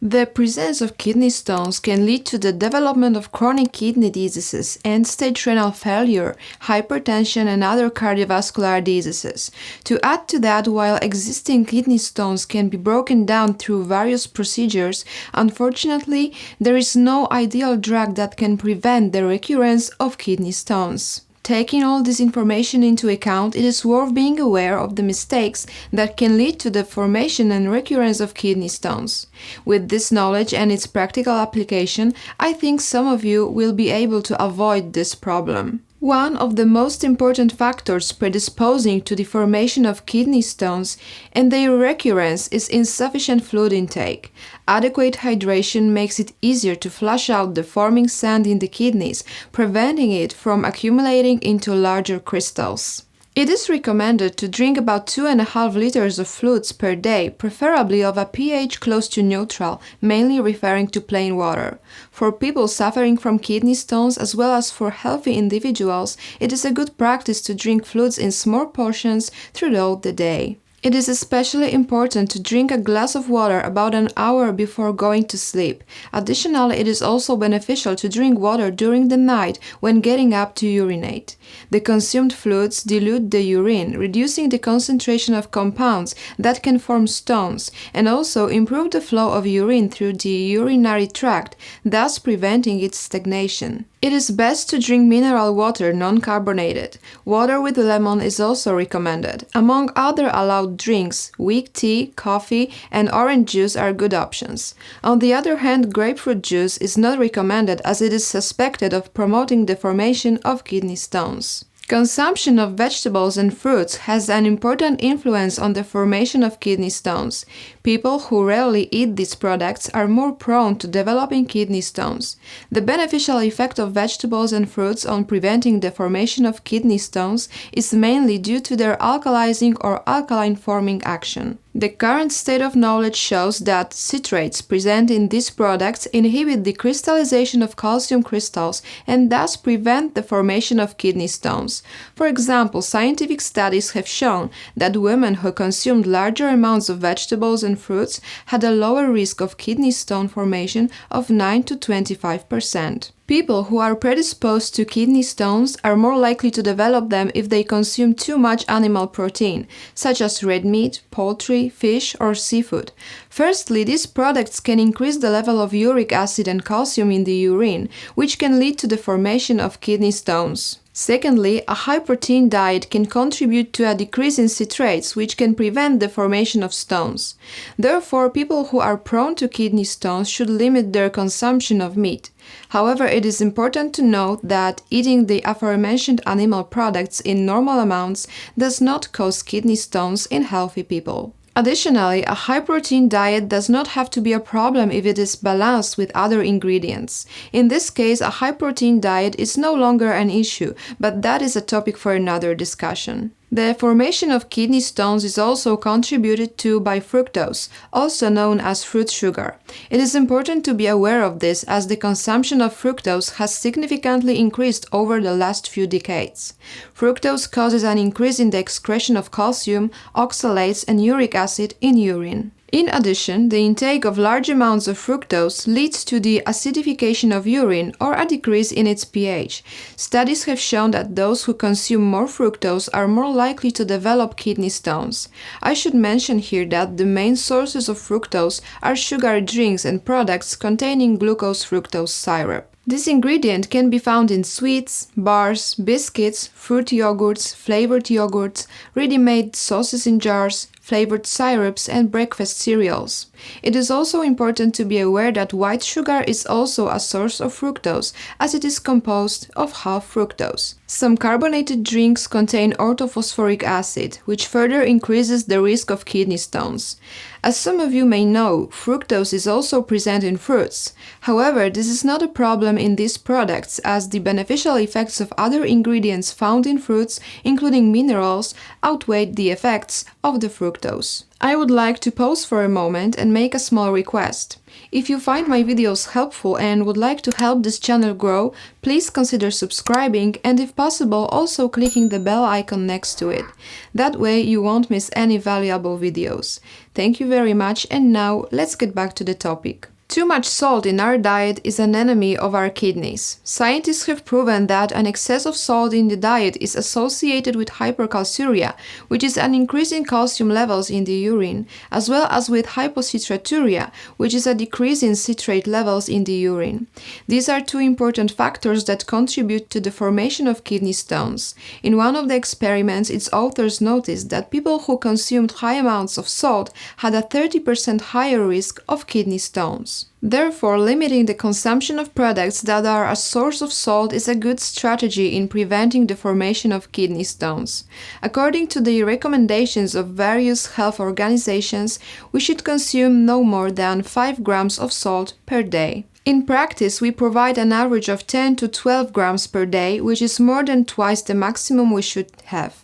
The presence of kidney stones can lead to the development of chronic kidney diseases, end-stage renal failure, hypertension, and other cardiovascular diseases. To add to that, while existing kidney stones can be broken down through various procedures, unfortunately, there is no ideal drug that can prevent the recurrence of kidney stones. Taking all this information into account, it is worth being aware of the mistakes that can lead to the formation and recurrence of kidney stones. With this knowledge and its practical application, I think some of you will be able to avoid this problem. One of the most important factors predisposing to the formation of kidney stones and their recurrence is insufficient fluid intake. Adequate hydration makes it easier to flush out the forming sand in the kidneys, preventing it from accumulating into larger crystals. It is recommended to drink about 2.5 liters of fluids per day, preferably of a pH close to neutral, mainly referring to plain water. For people suffering from kidney stones as well as for healthy individuals, it is a good practice to drink fluids in small portions throughout the day. It is especially important to drink a glass of water about an hour before going to sleep. Additionally, it is also beneficial to drink water during the night when getting up to urinate. The consumed fluids dilute the urine, reducing the concentration of compounds that can form stones, and also improve the flow of urine through the urinary tract, thus preventing its stagnation. It is best to drink mineral water, non-carbonated. Water with lemon is also recommended. Among other allowed drinks, weak tea, coffee, and orange juice are good options. On the other hand, grapefruit juice is not recommended as it is suspected of promoting the formation of kidney stones. Consumption of vegetables and fruits has an important influence on the formation of kidney stones. People who rarely eat these products are more prone to developing kidney stones. The beneficial effect of vegetables and fruits on preventing the formation of kidney stones is mainly due to their alkalizing or alkaline-forming action. The current state of knowledge shows that citrates present in these products inhibit the crystallization of calcium crystals and thus prevent the formation of kidney stones. For example, scientific studies have shown that women who consumed larger amounts of vegetables and fruits had a lower risk of kidney stone formation of 9 to 25%. People who are predisposed to kidney stones are more likely to develop them if they consume too much animal protein, such as red meat, poultry, fish, or seafood. Firstly, these products can increase the level of uric acid and calcium in the urine, which can lead to the formation of kidney stones. Secondly, a high-protein diet can contribute to a decrease in citrates, which can prevent the formation of stones. Therefore, people who are prone to kidney stones should limit their consumption of meat. However, it is important to note that eating the aforementioned animal products in normal amounts does not cause kidney stones in healthy people. Additionally, a high-protein diet does not have to be a problem if it is balanced with other ingredients. In this case, a high-protein diet is no longer an issue, but that is a topic for another discussion. The formation of kidney stones is also contributed to by fructose, also known as fruit sugar. It is important to be aware of this as the consumption of fructose has significantly increased over the last few decades. Fructose causes an increase in the excretion of calcium, oxalates, and uric acid in urine. In addition, the intake of large amounts of fructose leads to the acidification of urine or a decrease in its pH. Studies have shown that those who consume more fructose are more likely to develop kidney stones. I should mention here that the main sources of fructose are sugar drinks and products containing glucose-fructose syrup. This ingredient can be found in sweets, bars, biscuits, fruit yogurts, flavored yogurts, ready-made sauces in jars, flavored syrups, and breakfast cereals. It is also important to be aware that white sugar is also a source of fructose, as it is composed of half fructose. Some carbonated drinks contain orthophosphoric acid, which further increases the risk of kidney stones. As some of you may know, fructose is also present in fruits. However, this is not a problem in these products, as the beneficial effects of other ingredients found in fruits, including minerals, outweigh the effects of the fructose. I would like to pause for a moment and make a small request. If you find my videos helpful and would like to help this channel grow, please consider subscribing and if possible also clicking the bell icon next to it. That way you won't miss any valuable videos. Thank you very much, and now let's get back to the topic. Too much salt in our diet is an enemy of our kidneys. Scientists have proven that an excess of salt in the diet is associated with hypercalciuria, which is an increase in calcium levels in the urine, as well as with hypocitraturia, which is a decrease in citrate levels in the urine. These are two important factors that contribute to the formation of kidney stones. In one of the experiments, its authors noticed that people who consumed high amounts of salt had a 30% higher risk of kidney stones. Therefore, limiting the consumption of products that are a source of salt is a good strategy in preventing the formation of kidney stones. According to the recommendations of various health organizations, we should consume no more than 5 grams of salt per day. In practice, we provide an average of 10 to 12 grams per day, which is more than twice the maximum we should have.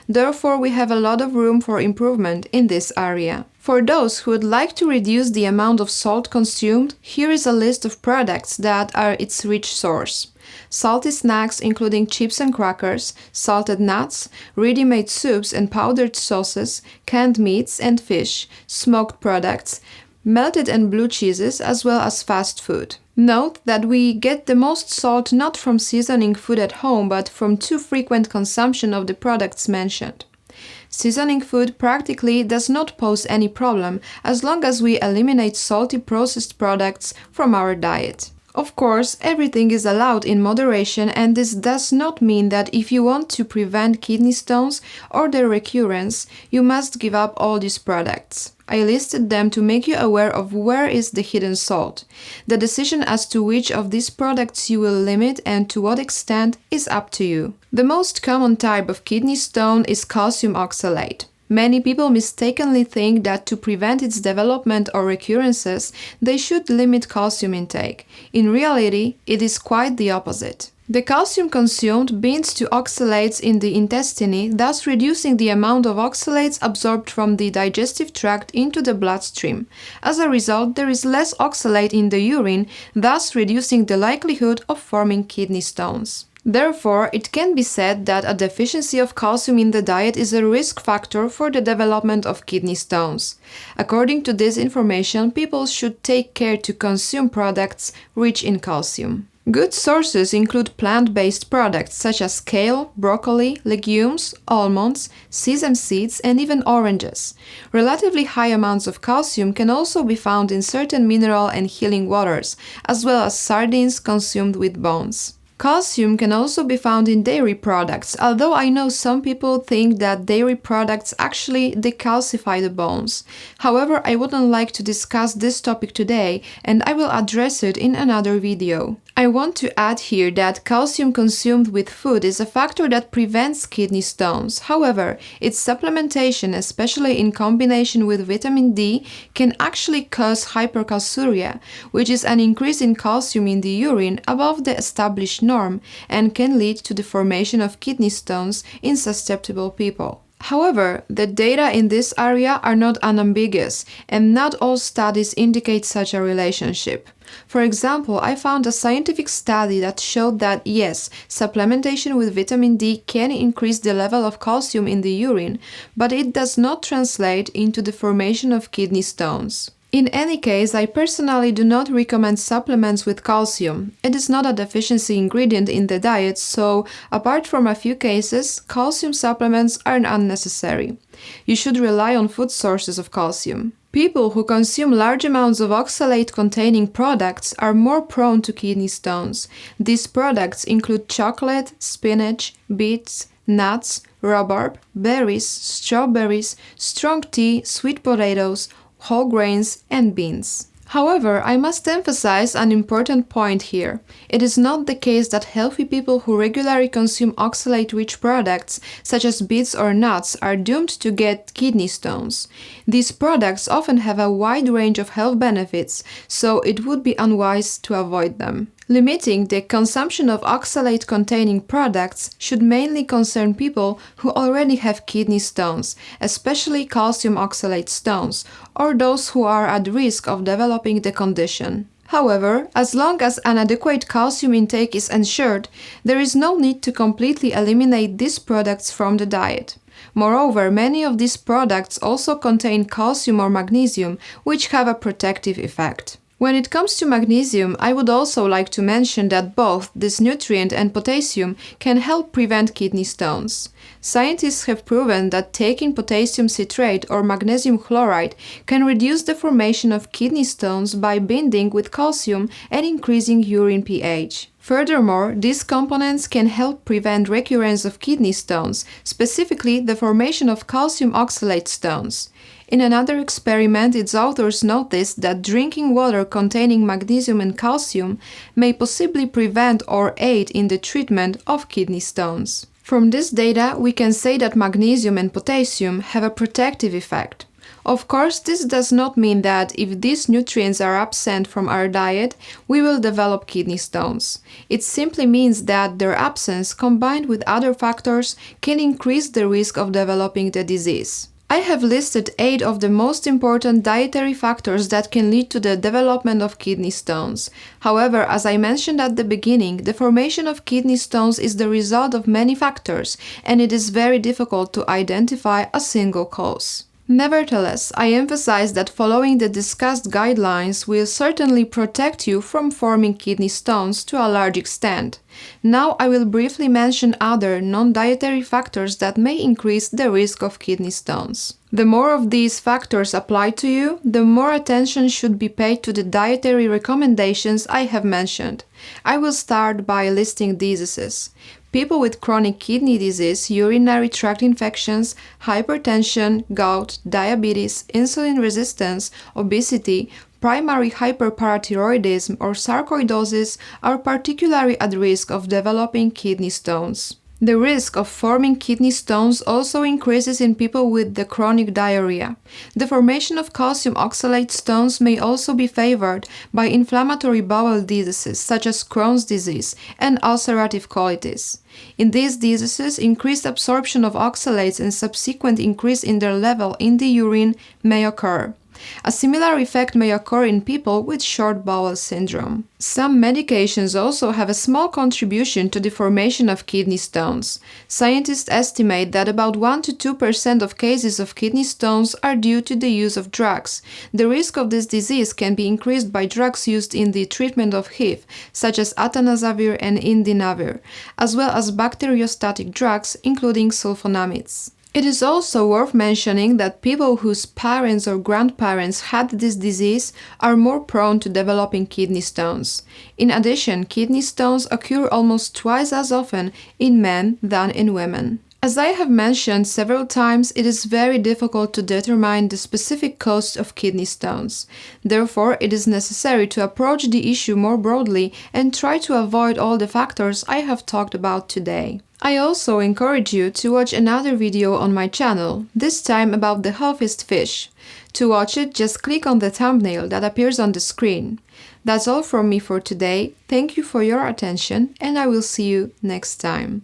Therefore, we have a lot of room for improvement in this area. For those who would like to reduce the amount of salt consumed, here is a list of products that are its rich source. Salty snacks including chips and crackers, salted nuts, ready-made soups and powdered sauces, canned meats and fish, smoked products, melted and blue cheeses, as well as fast food. Note that we get the most salt not from seasoning food at home, but from too frequent consumption of the products mentioned. Seasoning food practically does not pose any problem as long as we eliminate salty processed products from our diet. Of course, everything is allowed in moderation, and this does not mean that if you want to prevent kidney stones or their recurrence, you must give up all these products. I listed them to make you aware of where is the hidden salt. The decision as to which of these products you will limit and to what extent is up to you. The most common type of kidney stone is calcium oxalate. Many people mistakenly think that to prevent its development or recurrences, they should limit calcium intake. In reality, it is quite the opposite. The calcium consumed binds to oxalates in the intestine, thus reducing the amount of oxalates absorbed from the digestive tract into the bloodstream. As a result, there is less oxalate in the urine, thus reducing the likelihood of forming kidney stones. Therefore, it can be said that a deficiency of calcium in the diet is a risk factor for the development of kidney stones. According to this information, people should take care to consume products rich in calcium. Good sources include plant-based products such as kale, broccoli, legumes, almonds, sesame seeds, and even oranges. Relatively high amounts of calcium can also be found in certain mineral and healing waters, as well as sardines consumed with bones. Calcium can also be found in dairy products, although I know some people think that dairy products actually decalcify the bones. However, I wouldn't like to discuss this topic today, and I will address it in another video. I want to add here that calcium consumed with food is a factor that prevents kidney stones. However, its supplementation, especially in combination with vitamin D, can actually cause hypercalciuria, which is an increase in calcium in the urine above the established norm and can lead to the formation of kidney stones in susceptible people. However, the data in this area are not unambiguous, and not all studies indicate such a relationship. For example, I found a scientific study that showed that yes, supplementation with vitamin D can increase the level of calcium in the urine, but it does not translate into the formation of kidney stones. In any case, I personally do not recommend supplements with calcium. It is not a deficiency ingredient in the diet, so apart from a few cases, calcium supplements are unnecessary. You should rely on food sources of calcium. People who consume large amounts of oxalate-containing products are more prone to kidney stones. These products include chocolate, spinach, beets, nuts, rhubarb, berries, strawberries, strong tea, sweet potatoes, whole grains, and beans. However, I must emphasize an important point here. It is not the case that healthy people who regularly consume oxalate-rich products, such as beets or nuts, are doomed to get kidney stones. These products often have a wide range of health benefits, so it would be unwise to avoid them. Limiting the consumption of oxalate-containing products should mainly concern people who already have kidney stones, especially calcium oxalate stones, or those who are at risk of developing the condition. However, as long as an adequate calcium intake is ensured, there is no need to completely eliminate these products from the diet. Moreover, many of these products also contain calcium or magnesium, which have a protective effect. When it comes to magnesium, I would also like to mention that both this nutrient and potassium can help prevent kidney stones. Scientists have proven that taking potassium citrate or magnesium chloride can reduce the formation of kidney stones by binding with calcium and increasing urine pH. Furthermore, these components can help prevent recurrence of kidney stones, specifically the formation of calcium oxalate stones. In another experiment, its authors noticed that drinking water containing magnesium and calcium may possibly prevent or aid in the treatment of kidney stones. From this data, we can say that magnesium and potassium have a protective effect. Of course, this does not mean that if these nutrients are absent from our diet, we will develop kidney stones. It simply means that their absence, combined with other factors, can increase the risk of developing the disease. I have listed 8 of the most important dietary factors that can lead to the development of kidney stones. However, as I mentioned at the beginning, the formation of kidney stones is the result of many factors, and it is very difficult to identify a single cause. Nevertheless, I emphasize that following the discussed guidelines will certainly protect you from forming kidney stones to a large extent. Now I will briefly mention other non-dietary factors that may increase the risk of kidney stones. The more of these factors apply to you, the more attention should be paid to the dietary recommendations I have mentioned. I will start by listing diseases. People with chronic kidney disease, urinary tract infections, hypertension, gout, diabetes, insulin resistance, obesity, primary hyperparathyroidism or sarcoidosis are particularly at risk of developing kidney stones. The risk of forming kidney stones also increases in people with the chronic diarrhea. The formation of calcium oxalate stones may also be favored by inflammatory bowel diseases such as Crohn's disease and ulcerative colitis. In these diseases, increased absorption of oxalates and subsequent increase in their level in the urine may occur. A similar effect may occur in people with short bowel syndrome. Some medications also have a small contribution to the formation of kidney stones. Scientists estimate that about 1 to 2% of cases of kidney stones are due to the use of drugs. The risk of this disease can be increased by drugs used in the treatment of HIV, such as atazanavir and indinavir, as well as bacteriostatic drugs, including sulfonamides. It is also worth mentioning that people whose parents or grandparents had this disease are more prone to developing kidney stones. In addition, kidney stones occur almost twice as often in men than in women. As I have mentioned several times, it is very difficult to determine the specific cause of kidney stones. Therefore, it is necessary to approach the issue more broadly and try to avoid all the factors I have talked about today. I also encourage you to watch another video on my channel, this time about the healthiest fish. To watch it, just click on the thumbnail that appears on the screen. That's all from me for today. Thank you for your attention, and I will see you next time.